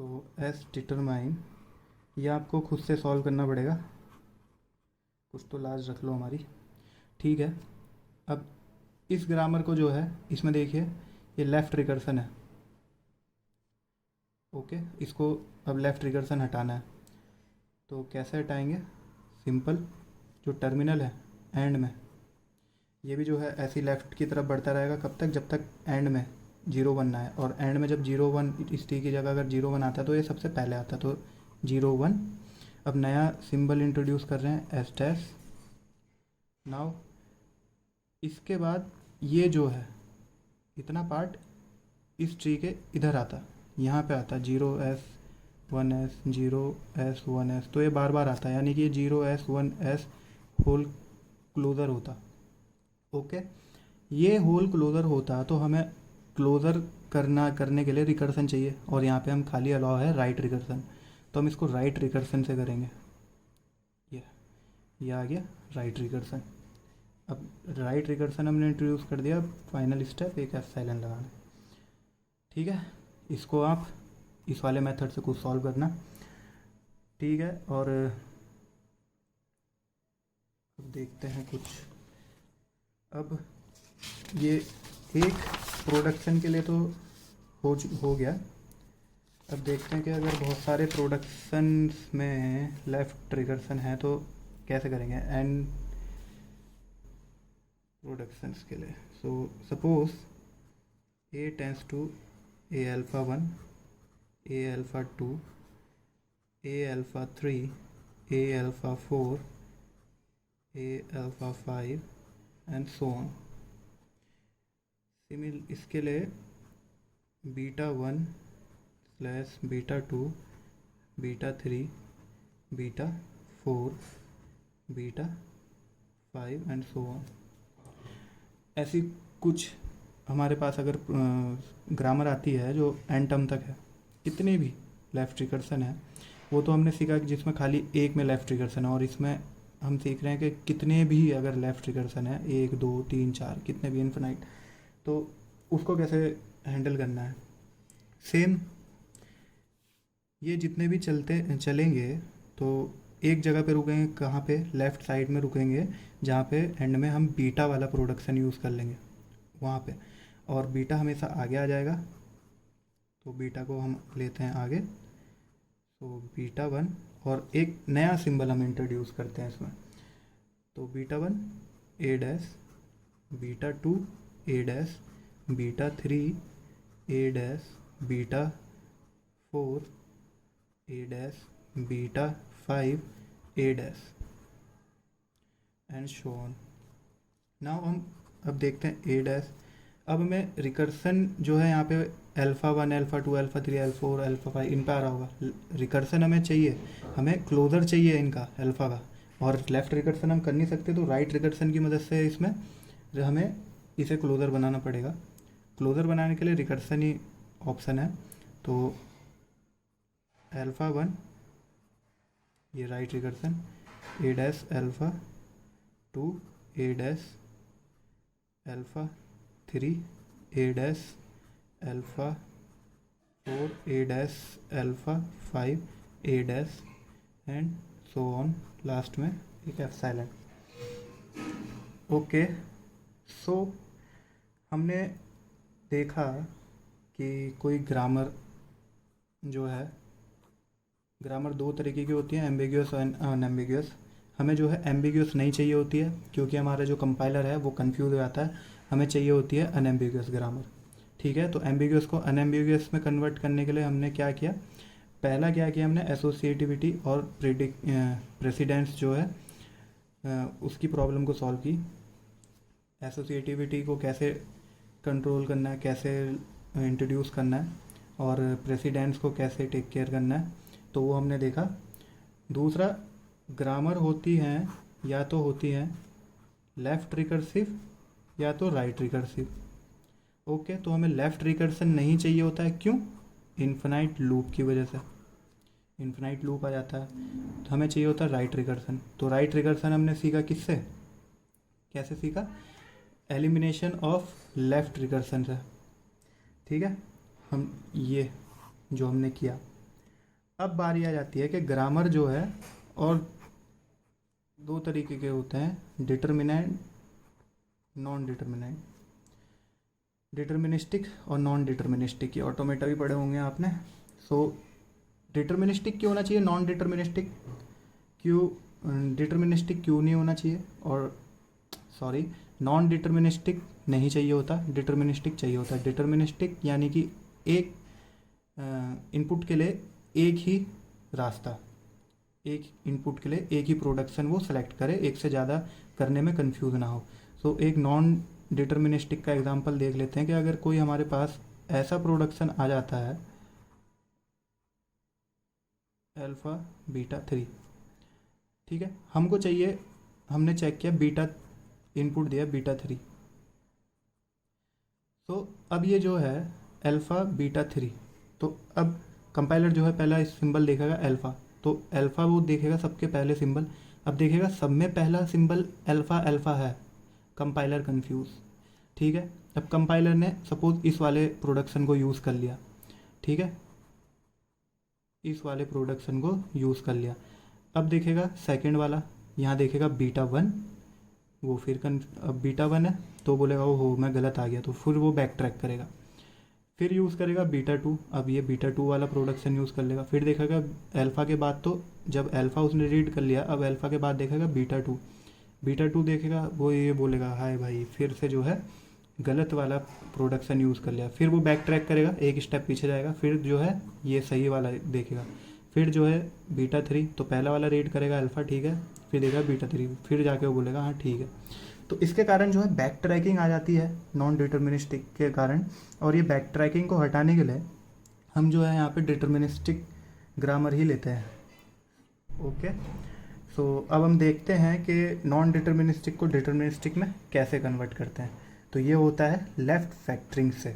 तो S determine, ये आपको खुद से सॉल्व करना पड़ेगा, कुछ तो लाज रख लो हमारी। ठीक है, अब इस ग्रामर को जो है इसमें देखिए ये लेफ़्ट रिकर्सन है। ओके, इसको अब लेफ़्ट रिकर्सन हटाना है, तो कैसे हटाएंगे? सिंपल, जो टर्मिनल है एंड में, ये भी जो है ऐसी लेफ़्ट की तरफ बढ़ता रहेगा। कब तक? जब तक एंड में 0 1 ना है। और एंड में जब 0 1, इस टी की जगह अगर 0 1 आता है तो ये सबसे पहले आता है, तो 0 1। अब नया सिंबल इंट्रोड्यूस कर रहे हैं, एस डैश। नाउ इसके बाद ये जो है इतना पार्ट इस ट्री के इधर आता, यहाँ पे आता 0 S 1 S 0 S 1 S, तो ये बार बार आता है, यानी कि 0 S 1 S होल क्लोज़र होता। ओके, ये होल क्लोज़र होता तो हमें क्लोज़र करने के लिए रिकर्सन चाहिए, और यहाँ पे हम खाली अलाउ है राइट रिकर्सन, तो हम इसको राइट रिकर्सन से करेंगे। ये आ गया राइट रिकर्सन। अब राइट रिकर्सन हमने इंट्रोड्यूस कर दिया। अब फाइनल स्टेप एक एप्सिलॉन लगाना। ठीक है, इसको आप इस वाले मेथड से कुछ सॉल्व करना। ठीक है, और अब देखते हैं कुछ। अब ये एक प्रोडक्शन के लिए तो हो गया। अब देखते हैं कि अगर बहुत सारे प्रोडक्शन में लेफ़्ट रिकर्सन है तो कैसे करेंगे एंड प्रोडक्शंस के लिए। So suppose A tends to A alpha 1, A alpha 2, A alpha 3, A alpha 4, A alpha 5 and so on. इसके लिए beta 1 slash beta 2, beta 3, beta 4, beta 5 and so on. ऐसी कुछ हमारे पास अगर ग्रामर आती है जो एंड टर्म तक है, कितने भी लेफ़्ट रिकर्सन है, वो तो हमने सीखा कि जिसमें खाली एक में लेफ़्ट रिकर्सन है, और इसमें हम सीख रहे हैं कि कितने भी अगर लेफ़्ट रिकर्सन है, 1 2 3 4 कितने भी इन्फिनाइट, तो उसको कैसे हैंडल करना है। सेम ये जितने भी चलेंगे तो एक जगह पे रुकेंगे, कहाँ पे? लेफ़्ट साइड में रुकेंगे, जहाँ पे एंड में हम बीटा वाला प्रोडक्शन यूज़ कर लेंगे वहाँ पे, और बीटा हमेशा आगे आ जाएगा, तो बीटा को हम लेते हैं आगे। तो बीटा 1, और एक नया सिंबल हम इंट्रोड्यूस करते हैं इसमें, तो beta 1 A dash, beta 2 A dash, beta 3 A dash, beta 4 A dash, beta 5 A dash and show on. Now हम अब देखते हैं ए डैश। अब हमें रिकर्सन जो है यहाँ पे alpha 1, alpha 2, alpha 3, alpha 4, alpha 5 इन पर आ रहा होगा। रिकर्सन हमें चाहिए, हमें क्लोज़र चाहिए इनका अल्फ़ा का, और लेफ़्ट रिकर्सन हम कर नहीं सकते, तो राइट रिकर्सन की मदद से इसमें हमें इसे क्लोज़र बनाना पड़ेगा। क्लोज़र बनाने के लिए रिकर्सन ही ऑप्शन है, तो अल्फ़ा 1 ये right recursion, A dash alpha 2 A dash, alpha 3 A dash, alpha 4 A dash, alpha 5 A dash and so on, last में एक एप्सिलॉन। ओके, सो हमने देखा कि कोई ग्रामर जो है, ग्रामर दो तरीके की होती है, एम्बिग्यूअस और अनएम्बिग्यूअस। हमें जो है एम्बिग्यूअस नहीं चाहिए होती है, क्योंकि हमारा जो कंपाइलर है वो कंफ्यूज हो जाता है। हमें चाहिए होती है अनएम्बिग्यूअस ग्रामर। ठीक है, तो एम्बिग्यूअस को अनएम्बिग्यूअस में कन्वर्ट करने के लिए हमने क्या किया? पहला क्या किया हमने? एसोसिएटिविटी और प्रेसिडेंस जो है उसकी प्रॉब्लम को सॉल्व की। एसोसिएटिविटी को कैसे कंट्रोल करना है, कैसे इंट्रोड्यूस करना है, और प्रेसिडेंस को कैसे टेक केयर करना है, तो वो हमने देखा। दूसरा, ग्रामर होती हैं या तो होती हैं लेफ़्ट रिकर्सिव या तो राइट रिकर्सिव। ओके, तो हमें लेफ़्ट रिकर्सन नहीं चाहिए होता है, क्यों? इन्फिनाइट लूप की वजह से इन्फिनाइट लूप आ जाता है, तो हमें चाहिए होता है राइट रिकर्सन। तो राइट रिकर्सन हमने सीखा किससे, कैसे सीखा? एलिमिनेशन ऑफ लेफ़्ट रिकर्सन से। ठीक है, हम ये जो हमने किया, अब बारी आ जाती है कि ग्रामर जो है, और दो तरीके के होते हैं, डिटर्मिनेंट, नॉन डिटर्मिनेंट। डिटर्मिनिस्टिक और नॉन डिटर्मिनिस्टिक, ये ऑटोमेटा भी पढ़े होंगे आपने। सो डिटर्मिनिस्टिक क्यों होना चाहिए, नॉन डिटर्मिनिस्टिक क्यों, डिटर्मिनिस्टिक क्यों नहीं होना चाहिए, और सॉरी नॉन डिटर्मिनिस्टिक नहीं चाहिए होता, डिटर्मिनिस्टिक चाहिए होता है। डिटर्मिनिस्टिक यानी कि एक इनपुट के लिए एक ही रास्ता, एक इनपुट के लिए एक ही प्रोडक्शन वो सेलेक्ट करे, एक से ज़्यादा करने में कंफ्यूज ना हो। सो एक नॉन डिटर्मिनिस्टिक का एग्जांपल देख लेते हैं कि अगर कोई हमारे पास ऐसा प्रोडक्शन आ जाता है अल्फ़ा बीटा 3, ठीक है, हमको चाहिए, हमने चेक किया बीटा, इनपुट दिया बीटा 3। तो अब ये जो है अल्फ़ा बीटा 3, तो अब कंपाइलर जो है पहला सिंबल देखेगा अल्फ़ा, तो अल्फ़ा वो देखेगा सबके पहले सिंबल। अब देखेगा सब में पहला सिंबल अल्फ़ा अल्फ़ा है, कंपाइलर कंफ्यूज, ठीक है। अब कंपाइलर ने सपोज इस वाले प्रोडक्शन को यूज़ कर लिया, ठीक है, इस वाले प्रोडक्शन को यूज़ कर लिया। अब देखेगा सेकंड वाला, यहाँ देखेगा बीटा 1, वो फिर अब बीटा 1 है तो बोलेगा ओ हो मैं गलत आ गया, तो फिर वो बैक ट्रैक करेगा, फिर यूज़ करेगा बीटा 2। अब ये बीटा 2 वाला प्रोडक्शन यूज़ कर लेगा, फिर देखेगा अल्फ़ा के बाद, तो जब अल्फ़ा उसने रीड कर लिया, अब अल्फ़ा के बाद देखेगा बीटा 2, बीटा 2 देखेगा, वो ये बोलेगा हाय भाई, फिर से जो है गलत वाला प्रोडक्शन यूज़ कर लिया, फिर वो बैक ट्रैक करेगा, एक स्टेप पीछे जाएगा, फिर जो है ये सही वाला देखेगा, फिर जो है बीटा 3, तो पहला वाला रीड करेगा अल्फ़ा, ठीक है, फिर देगा बीटा 3, फिर जाके वो बोलेगा हाँ ठीक है। तो इसके कारण जो है बैक ट्रैकिंग आ जाती है नॉन डिटर्मिनिस्टिक के कारण, और ये बैक ट्रैकिंग को हटाने के लिए हम जो है यहाँ पे डिटर्मिनिस्टिक ग्रामर ही लेते हैं। ओके, सो अब हम देखते हैं कि नॉन डिटर्मिनिस्टिक को डिटर्मिनिस्टिक में कैसे कन्वर्ट करते हैं। तो ये होता है लेफ़्ट फैक्टरिंग से।